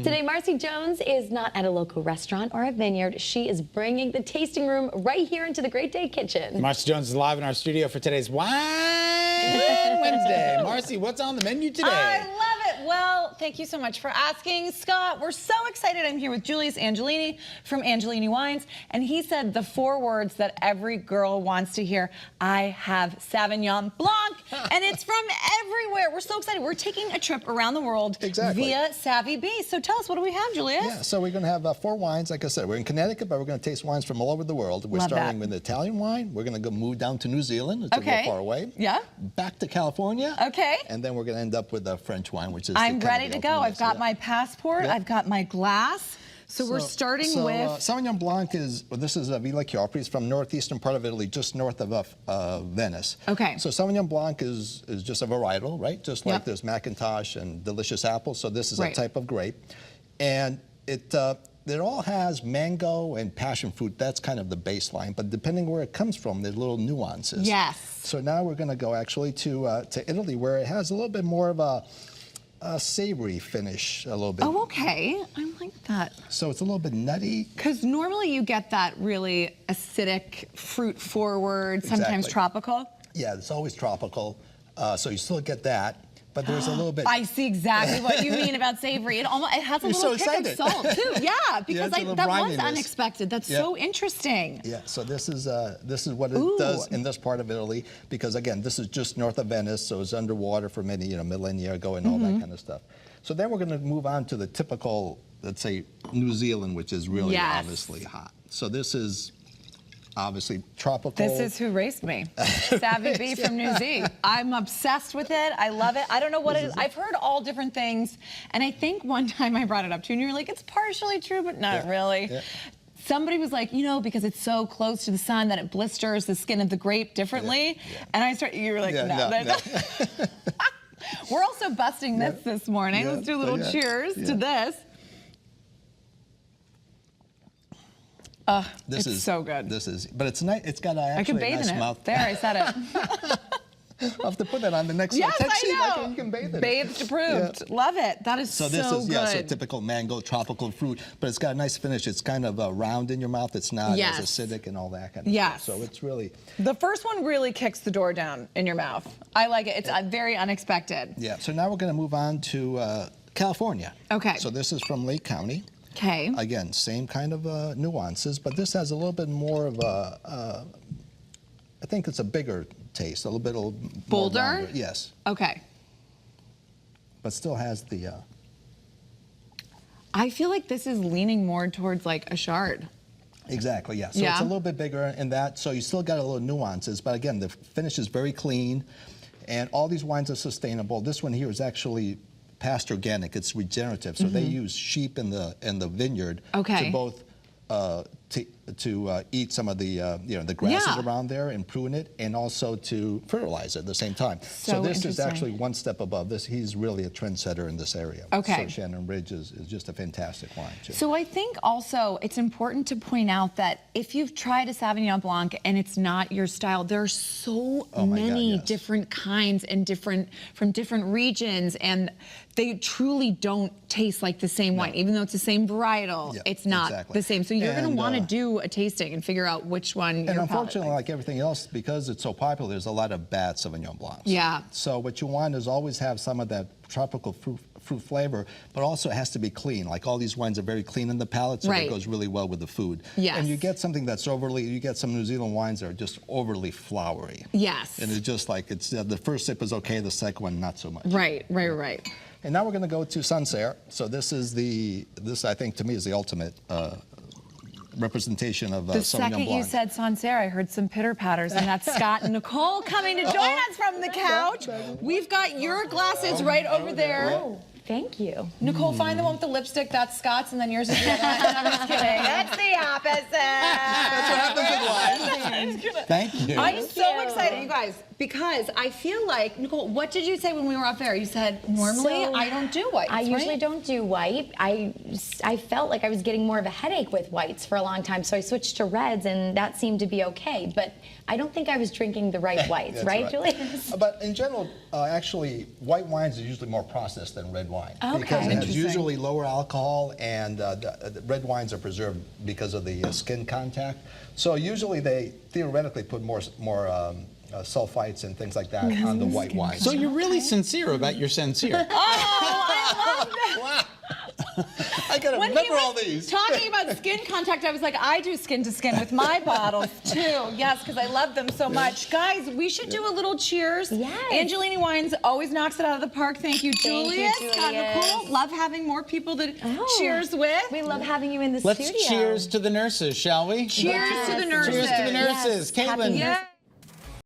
Today, Marcy Jones is not at a local restaurant or a vineyard. She is bringing the tasting room right here into the Great Day Kitchen. Marcy Jones is live in our studio for today's Wine Wednesday. Marcy, what's on the menu today? I love it. Well, thank you so much for asking, Scott. We're so excited. I'm here with Julius Angelini from Angelini Wines, and he said the 4 words that every girl wants to hear. I have Sauvignon Blanc, and it's from everywhere. We're so excited. We're taking a trip around the world via Savvy Bee. So tell us, what do we have, Julius? Yeah, so we're going to have 4 wines. Like I said, we're in Connecticut, but we're going to taste wines from all over the world. We're starting with Italian wine. We're going to move down to New Zealand. It's a little far away. Yeah. Back to California. Okay. And then we're going to end up with a French wine, which is I'm ready to go. I've got my passport. I've got my glass. So we're starting with... Sauvignon Blanc is, this is a Villa Chiopri. It's from northeastern part of Italy, just north of Venice. Okay. So Sauvignon Blanc is just a varietal, right? Just like there's Macintosh and delicious apples. So this is a type of grape. And it all has mango and passion fruit. That's kind of the baseline. But depending where it comes from, there's little nuances. Yes. So now we're going to go actually to Italy, where it has a little bit more of a savory finish, a little bit. Oh, okay. I like that. So it's a little bit nutty. Because normally you get that really acidic, fruit-forward, sometimes tropical. Yeah, it's always tropical. So you still get that. But there's a little bit... I see exactly what you mean about savory. It has a little kick of salt, too. Yeah, because that was unexpected. That's so interesting. Yeah, so this is what it does in this part of Italy, because, again, this is just north of Venice, so it's underwater for many millennia ago and all that kind of stuff. So then we're going to move on to the typical, let's say, New Zealand, which is really obviously hot. So this is... obviously tropical. This is who raised me. Savvy Bee from New Zealand. I'm obsessed with it. I love it. I don't know what it is. I've heard all different things. And I think one time I brought it up to you and you were like, it's partially true, but not really. Yeah. Somebody was like, because it's so close to the sun that it blisters the skin of the grape differently. And you were like, no. We're also busting myths this morning. Let's do a little cheers to this. This is so good. But it's nice. It's got actually I can bathe a nice in mouth. It. There, I said it. I'll have to put that on the next text sheet. You can bathe in it. Bathed approved. Yeah. Love it. That is so good. So this is so typical mango tropical fruit, but it's got a nice finish. It's kind of round in your mouth. It's not as acidic and all that kind of stuff. So it's really... The first one really kicks the door down in your mouth. I like it. It's very unexpected. Yeah. So now we're going to move on to California. Okay. So this is from Lake County. Okay. Again, same kind of nuances, but this has a little bit more of a, I think it's a bigger taste, a little bit bolder? Yes. Okay. But still has the... I feel like this is leaning more towards like a Chard. Exactly, yeah. So it's a little bit bigger in that, so you still got a little nuances, but again, the finish is very clean, and all these wines are sustainable. This one here is actually past organic. It's regenerative, so they use sheep in the vineyard to both to eat some of the the grasses around there and prune it, and also to fertilize it at the same time. So this is actually one step above this. He's really a trendsetter in this area. Okay. So Shannon Ridge is just a fantastic wine too. So I think also it's important to point out that if you've tried a Sauvignon Blanc and it's not your style, there are so many different kinds and from different regions, and they truly don't taste like the same wine. Even though it's the same varietal, it's not the same. So you're going to want to do a tasting and figure out which one And unfortunately, like everything else, because it's so popular, there's a lot of bad Sauvignon Blancs. Yeah. So what you want is always have some of that tropical fruit flavor, but also it has to be clean. Like all these wines are very clean in the palate, so it goes really well with the food. Yes. And you get something that's you get some New Zealand wines that are just overly flowery. Yes. And it's just like, the first sip is okay, the second one not so much. Right. And now we're going to go to Sancerre. So this I think to me is the ultimate representation of Sauvignon Blanc. The second you said Sancerre, I heard some pitter-patters, and that's Scott and Nicole coming to join us from the couch. We've got your glasses right over there. Oh, thank you. Nicole, find the one with the lipstick. That's Scott's, and then yours is the other one. I'm just kidding. That's the opposite. That's what happens with wine. Thank you. I'm so excited, you guys, because I feel like, Nicole, what did you say when we were off air? You said, normally I don't do whites, I usually don't do white. I felt like I was getting more of a headache with whites for a long time, so I switched to reds, and that seemed to be okay. But I don't think I was drinking the right whites, right, Julius? But in general, actually, white wines are usually more processed than red wines. wine. Okay. Because it has Interesting. usually lower alcohol, and the red wines are preserved because of the skin contact. So usually they theoretically put more sulfites and things like that on the white wine. So you're really sincere about your sincere. Oh, I love that. Wow. I gotta When he remember was all these. talking about skin contact, I was like, I do skin to skin with my bottles too. Yes, because I love them so much. Guys, we should do a little cheers. Yes. Angelini Wines always knocks it out of the park. Thank you, Thank you, Julius. God, Julius. Nicole, love having more people to Oh, cheers with. We love having you in the Let's studio. cheers to the nurses, shall we? Cheers to the nurses. Cheers to the nurses. Yes. Happy Caitlin. Yeah.